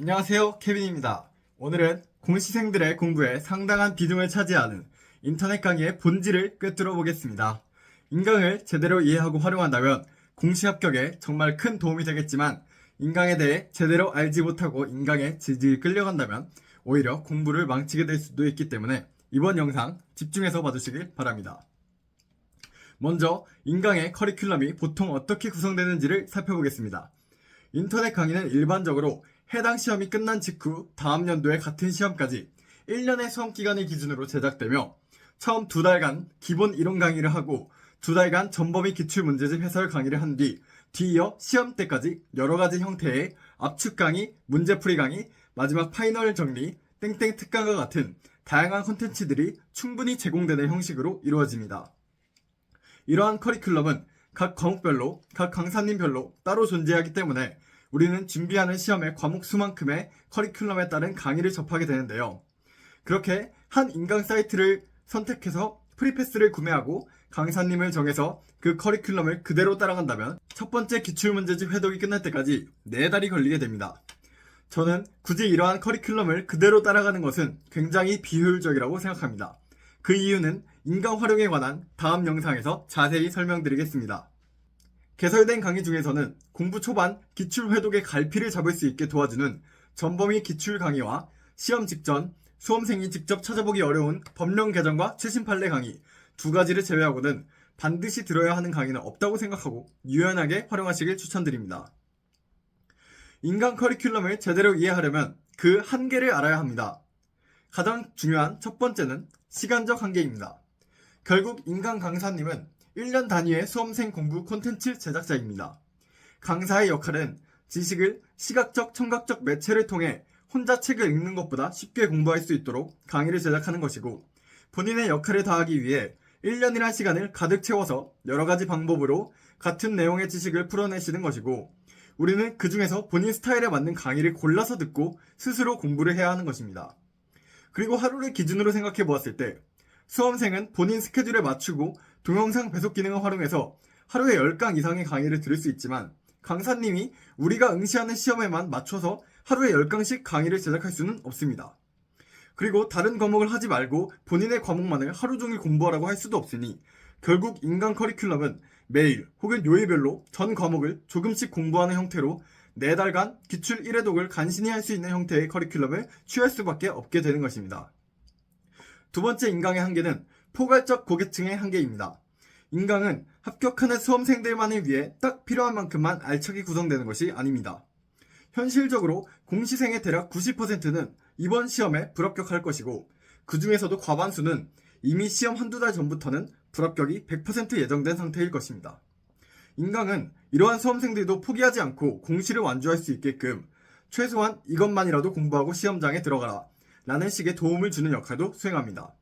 안녕하세요, 케빈입니다. 오늘은 공시생들의 공부에 상당한 비중을 차지하는 인터넷 강의의 본질을 꿰뚫어 보겠습니다. 인강을 제대로 이해하고 활용한다면 공시 합격에 정말 큰 도움이 되겠지만, 인강에 대해 제대로 알지 못하고 인강에 질질 끌려간다면 오히려 공부를 망치게 될 수도 있기 때문에 이번 영상 집중해서 봐주시길 바랍니다. 먼저 인강의 커리큘럼이 보통 어떻게 구성되는지를 살펴보겠습니다. 인터넷 강의는 일반적으로 해당 시험이 끝난 직후 다음 연도에 같은 시험까지 1년의 수험 기간을 기준으로 제작되며, 처음 2달간 기본 이론 강의를 하고 2달간 전범위 기출문제집 해설 강의를 한 뒤 뒤이어 시험 때까지 여러가지 형태의 압축 강의, 문제풀이 강의, 마지막 파이널 정리, 땡땡 특강과 같은 다양한 콘텐츠들이 충분히 제공되는 형식으로 이루어집니다. 이러한 커리큘럼은 각 과목별로, 각 강사님별로 따로 존재하기 때문에 우리는 준비하는 시험의 과목 수만큼의 커리큘럼에 따른 강의를 접하게 되는데요. 그렇게 한 인강 사이트를 선택해서 프리패스를 구매하고 강사님을 정해서 그 커리큘럼을 그대로 따라간다면 첫 번째 기출문제집 회독이 끝날 때까지 4달이 걸리게 됩니다. 저는 굳이 이러한 커리큘럼을 그대로 따라가는 것은 굉장히 비효율적이라고 생각합니다. 그 이유는 인강 활용에 관한 다음 영상에서 자세히 설명드리겠습니다. 개설된 강의 중에서는 공부 초반 기출 회독의 갈피를 잡을 수 있게 도와주는 전범위 기출 강의와 시험 직전 수험생이 직접 찾아보기 어려운 법령 개정과 최신 판례 강의 2가지를 제외하고는 반드시 들어야 하는 강의는 없다고 생각하고 유연하게 활용하시길 추천드립니다. 인강 커리큘럼을 제대로 이해하려면 그 한계를 알아야 합니다. 가장 중요한 첫 번째는 시간적 한계입니다. 결국 인강 강사님은 1년 단위의 수험생 공부 콘텐츠 제작자입니다. 강사의 역할은 지식을 시각적, 청각적 매체를 통해 혼자 책을 읽는 것보다 쉽게 공부할 수 있도록 강의를 제작하는 것이고, 본인의 역할을 다하기 위해 1년이란 시간을 가득 채워서 여러가지 방법으로 같은 내용의 지식을 풀어내시는 것이고, 우리는 그 중에서 본인 스타일에 맞는 강의를 골라서 듣고 스스로 공부를 해야 하는 것입니다. 그리고 하루를 기준으로 생각해 보았을 때 수험생은 본인 스케줄에 맞추고 동영상 배속 기능을 활용해서 하루에 10강 이상의 강의를 들을 수 있지만, 강사님이 우리가 응시하는 시험에만 맞춰서 하루에 10강씩 강의를 제작할 수는 없습니다. 그리고 다른 과목을 하지 말고 본인의 과목만을 하루 종일 공부하라고 할 수도 없으니, 결국 인강 커리큘럼은 매일 혹은 요일별로 전 과목을 조금씩 공부하는 형태로 4달간 기출 1회독을 간신히 할 수 있는 형태의 커리큘럼을 취할 수밖에 없게 되는 것입니다. 두 번째 인강의 한계는 포괄적 고객층의 한계입니다. 인강은 합격하는 수험생들만을 위해 딱 필요한 만큼만 알차게 구성되는 것이 아닙니다. 현실적으로 공시생의 대략 90%는 이번 시험에 불합격할 것이고, 그 중에서도 과반수는 이미 시험 한두 달 전부터는 불합격이 100% 예정된 상태일 것입니다. 인강은 이러한 수험생들도 포기하지 않고 공시를 완주할 수 있게끔 최소한 이것만이라도 공부하고 시험장에 들어가라 라는 식의 도움을 주는 역할도 수행합니다.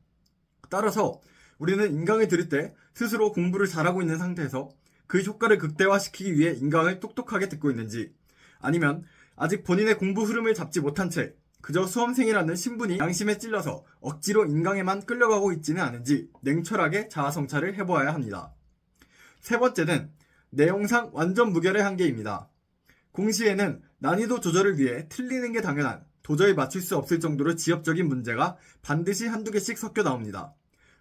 따라서 우리는 인강을 들을 때 스스로 공부를 잘하고 있는 상태에서 그 효과를 극대화시키기 위해 인강을 똑똑하게 듣고 있는지, 아니면 아직 본인의 공부 흐름을 잡지 못한 채 그저 수험생이라는 신분이 양심에 찔려서 억지로 인강에만 끌려가고 있지는 않은지 냉철하게 자아성찰을 해보아야 합니다. 세 번째는 내용상 완전 무결의 한계입니다. 공시에는 난이도 조절을 위해 틀리는 게 당연한, 도저히 맞출 수 없을 정도로 지엽적인 문제가 반드시 한두 개씩 섞여 나옵니다.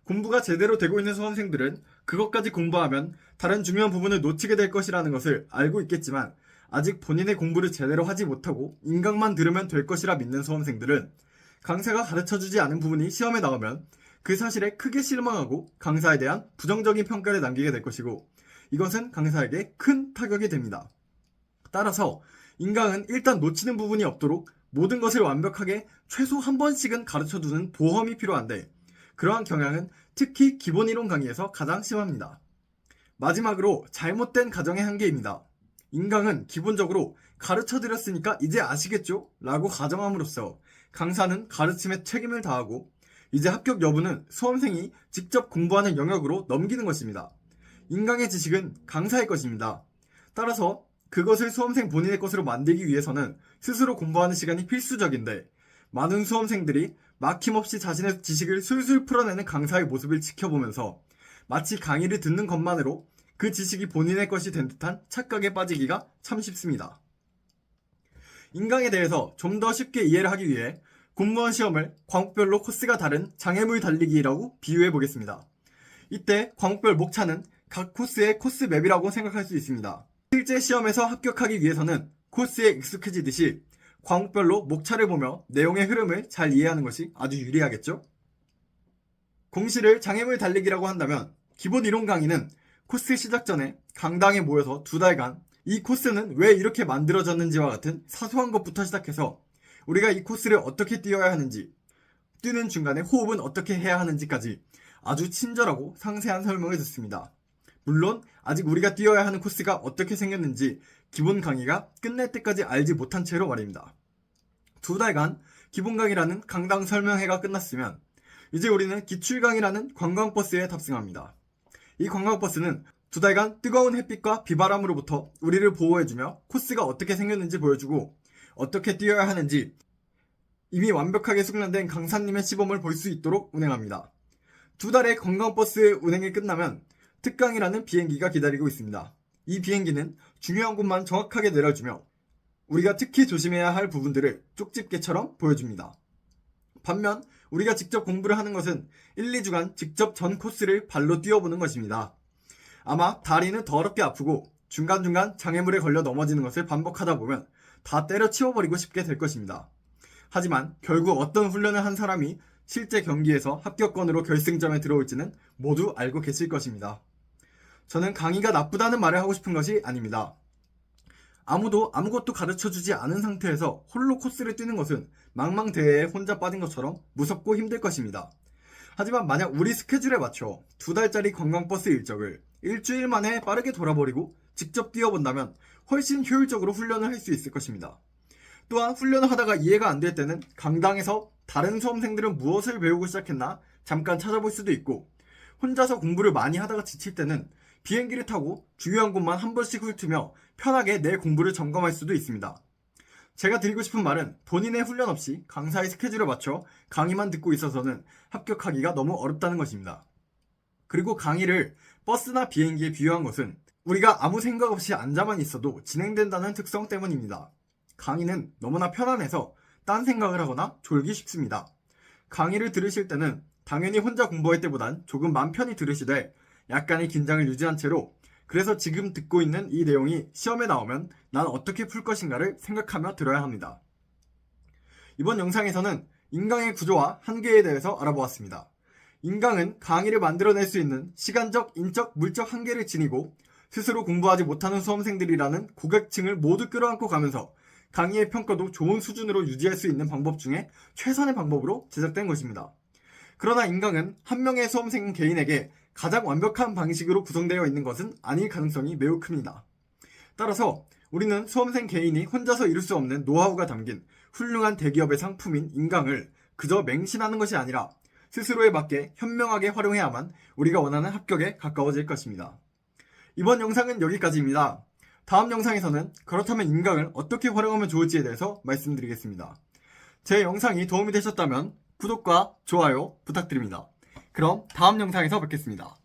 공부가 제대로 되고 있는 수험생들은 그것까지 공부하면 다른 중요한 부분을 놓치게 될 것이라는 것을 알고 있겠지만, 아직 본인의 공부를 제대로 하지 못하고 인강만 들으면 될 것이라 믿는 수험생들은 강사가 가르쳐주지 않은 부분이 시험에 나오면 그 사실에 크게 실망하고 강사에 대한 부정적인 평가를 남기게 될 것이고, 이것은 강사에게 큰 타격이 됩니다. 따라서 인강은 일단 놓치는 부분이 없도록 모든 것을 완벽하게 최소 한 번씩은 가르쳐두는 보험이 필요한데, 그러한 경향은 특히 기본이론 강의에서 가장 심합니다. 마지막으로 잘못된 가정의 한계입니다. 인강은 기본적으로 가르쳐드렸으니까 이제 아시겠죠? 라고 가정함으로써 강사는 가르침에 책임을 다하고, 이제 합격 여부는 수험생이 직접 공부하는 영역으로 넘기는 것입니다. 인강의 지식은 강사의 것입니다. 따라서 그것을 수험생 본인의 것으로 만들기 위해서는 스스로 공부하는 시간이 필수적인데, 많은 수험생들이 막힘없이 자신의 지식을 술술 풀어내는 강사의 모습을 지켜보면서 마치 강의를 듣는 것만으로 그 지식이 본인의 것이 된 듯한 착각에 빠지기가 참 쉽습니다. 인강에 대해서 좀 더 쉽게 이해를 하기 위해 공무원 시험을 과목별로 코스가 다른 장애물 달리기라고 비유해 보겠습니다. 이때 과목별 목차는 각 코스의 코스맵이라고 생각할 수 있습니다. 실제 시험에서 합격하기 위해서는 코스에 익숙해지듯이 과목별로 목차를 보며 내용의 흐름을 잘 이해하는 것이 아주 유리하겠죠? 공시를 장애물 달리기라고 한다면 기본 이론 강의는 코스 시작 전에 강당에 모여서 2달간 이 코스는 왜 이렇게 만들어졌는지와 같은 사소한 것부터 시작해서 우리가 이 코스를 어떻게 뛰어야 하는지, 뛰는 중간에 호흡은 어떻게 해야 하는지까지 아주 친절하고 상세한 설명을 듣습니다. 물론 아직 우리가 뛰어야 하는 코스가 어떻게 생겼는지 기본 강의가 끝날 때까지 알지 못한 채로 말입니다. 2달간 기본 강의라는 강당 설명회가 끝났으면 이제 우리는 기출 강의라는 관광버스에 탑승합니다. 이 관광버스는 2달간 뜨거운 햇빛과 비바람으로부터 우리를 보호해주며 코스가 어떻게 생겼는지 보여주고 어떻게 뛰어야 하는지 이미 완벽하게 숙련된 강사님의 시범을 볼 수 있도록 운행합니다. 2달의 관광버스 운행이 끝나면 특강이라는 비행기가 기다리고 있습니다. 이 비행기는 중요한 곳만 정확하게 내려주며 우리가 특히 조심해야 할 부분들을 쪽집게처럼 보여줍니다. 반면 우리가 직접 공부를 하는 것은 1, 2주간 직접 전 코스를 발로 뛰어보는 것입니다. 아마 다리는 더럽게 아프고 중간중간 장애물에 걸려 넘어지는 것을 반복하다 보면 다 때려치워버리고 싶게 될 것입니다. 하지만 결국 어떤 훈련을 한 사람이 실제 경기에서 합격권으로 결승점에 들어올지는 모두 알고 계실 것입니다. 저는 강의가 나쁘다는 말을 하고 싶은 것이 아닙니다. 아무도 아무것도 가르쳐주지 않은 상태에서 홀로 코스를 뛰는 것은 망망대해에 혼자 빠진 것처럼 무섭고 힘들 것입니다. 하지만 만약 우리 스케줄에 맞춰 2달짜리 관광버스 일정을 일주일 만에 빠르게 돌아버리고 직접 뛰어본다면 훨씬 효율적으로 훈련을 할 수 있을 것입니다. 또한 훈련을 하다가 이해가 안 될 때는 강당에서 다른 수험생들은 무엇을 배우고 시작했나 잠깐 찾아볼 수도 있고, 혼자서 공부를 많이 하다가 지칠 때는 비행기를 타고 중요한 곳만 한 번씩 훑으며 편하게 내 공부를 점검할 수도 있습니다. 제가 드리고 싶은 말은 본인의 훈련 없이 강사의 스케줄에 맞춰 강의만 듣고 있어서는 합격하기가 너무 어렵다는 것입니다. 그리고 강의를 버스나 비행기에 비유한 것은 우리가 아무 생각 없이 앉아만 있어도 진행된다는 특성 때문입니다. 강의는 너무나 편안해서 딴 생각을 하거나 졸기 쉽습니다. 강의를 들으실 때는 당연히 혼자 공부할 때보단 조금 맘 편히 들으시되 약간의 긴장을 유지한 채로 그래서 지금 듣고 있는 이 내용이 시험에 나오면 난 어떻게 풀 것인가를 생각하며 들어야 합니다. 이번 영상에서는 인강의 구조와 한계에 대해서 알아보았습니다. 인강은 강의를 만들어낼 수 있는 시간적, 인적, 물적 한계를 지니고 스스로 공부하지 못하는 수험생들이라는 고객층을 모두 끌어안고 가면서 강의의 평가도 좋은 수준으로 유지할 수 있는 방법 중에 최선의 방법으로 제작된 것입니다. 그러나 인강은 한 명의 수험생 개인에게 가장 완벽한 방식으로 구성되어 있는 것은 아닐 가능성이 매우 큽니다. 따라서 우리는 수험생 개인이 혼자서 이룰 수 없는 노하우가 담긴 훌륭한 대기업의 상품인 인강을 그저 맹신하는 것이 아니라 스스로에 맞게 현명하게 활용해야만 우리가 원하는 합격에 가까워질 것입니다. 이번 영상은 여기까지입니다. 다음 영상에서는 그렇다면 인강을 어떻게 활용하면 좋을지에 대해서 말씀드리겠습니다. 제 영상이 도움이 되셨다면 구독과 좋아요 부탁드립니다. 그럼 다음 영상에서 뵙겠습니다.